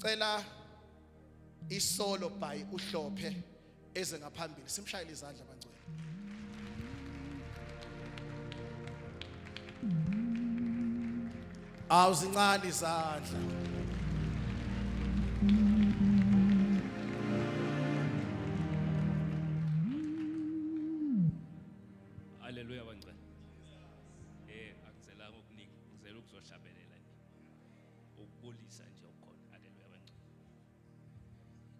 Ngicela isolo by uHlophe eze ngaphambili simshayile izandla abangcwele. Awuzincane izandla. Haleluya bangcwele. Akuzelanga okuningi, ngizela ukuzohlabelela nje. Ukubulisa nje ukhona. Haleluya bangcwele.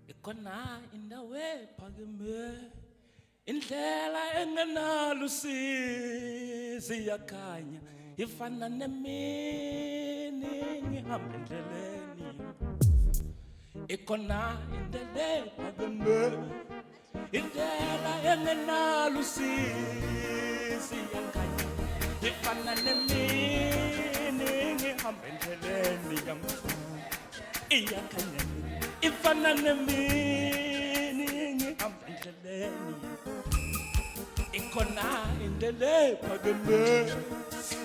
Ikhona indawo ephakeme. Indlela engenalo usizi yakhanya ifana nemini ngihamba endleleni. Ikhona indlela ephakeme. Indlela engenalo usizi yakhanya ifana nemini ngihamba endleleni yami. Iyakhanya ifana nemini ngihamba endleleni. Ikhona indlela ephakeme.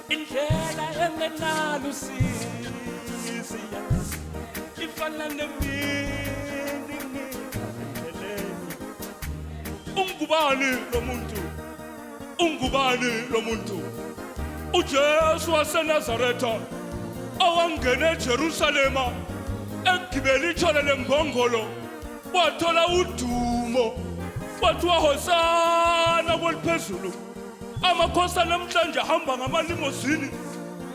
Indlela engenalo usizi yakhanya ifana nemini ngihamba endleleni. Ungubani lo muntu? Ungubani lo muntu? uJesu waseNazaretha owangena eJerusalema egibela ithole lembongolo wathola udumo wathiwa hosana kweliphezulu. Amakhosi namhlanje ahamba ngamalimozini,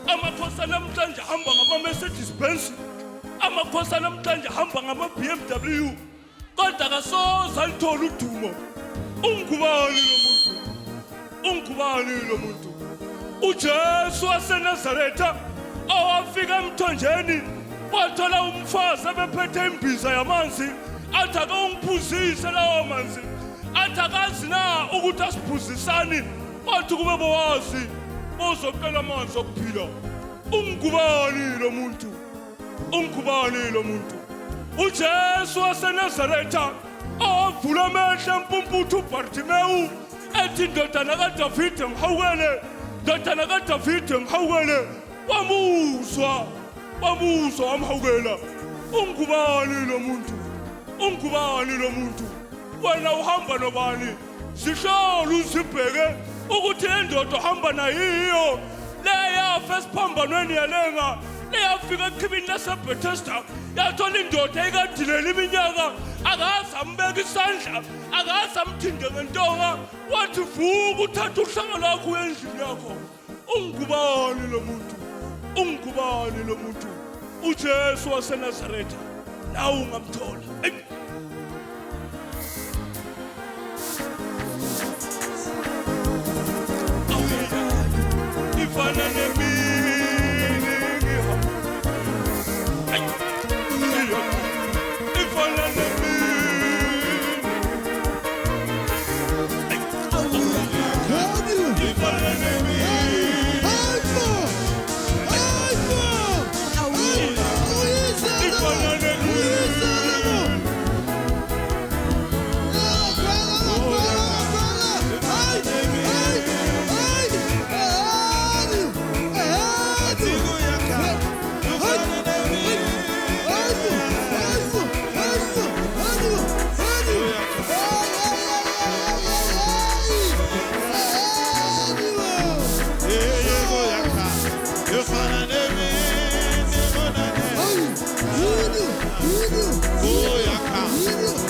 amakhosi namhlanje ahamba ngama-Mercedes Benz, amakhosi namhlanje ahamba ngama-BMW, kodwa kasoze alithole udumo. Ungubani lo muntu? Ungubani lo muntu? uJesu waseNazaretha owafika emthonjeni wathola umfazi ebephethe imbiza yamanzi, athi ake ungiphuzise lawo manzi, athi akazi na ukuthi asiphuzisani, wathi kube bowazi bozocela amanzi okuphila. Ungubani lo muntu? Ungubani lo muntu? uJesu waseNazaretha owavula amehlo empumputhu uBartimewu ethi indodana kaDavide ngihawukele, indodana kaDavide ngihawukele. Wamuzwa wamhawukela. Ungubani lo muntu? Ungubani lo muntu? Wena uhamba nobani? Sihlole uzibheke ukuthi le ndoda ohamba nayo leyafa esiphambanweni yalenga, leyafika ekhibini laseBethesda yathola indoda ekadilela iminyaka, akaze ambeka isandla, akaze amthinte ngentonga, wathi vuka uthathe uhlanga lakho uye endlini yakho. Ungubani lo muntu? Ungubani lo muntu? uJesu waseNazaretha nawe ungamthola. Ifana nemini ngihamba. Ifana nemini. Ifana nemini.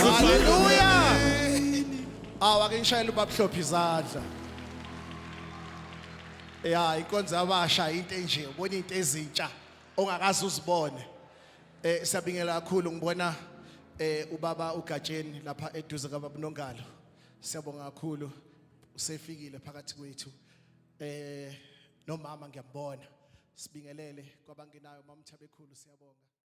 Haleluya. Ake ngishayele uBabhlophe izandla. Inkonzo yabasha into enje, ubona into ezintsha ongakazi uzibone. Siyabingelela kakhulu ngibona ubaba uGatsheni lapha eduze kaBaba Nongalo. Siyabonga kakhulu usefikile phakathi kwethu. Nomama ngiyambona. Sibingelele kwabangenayo mamThabekhulu siyabonga.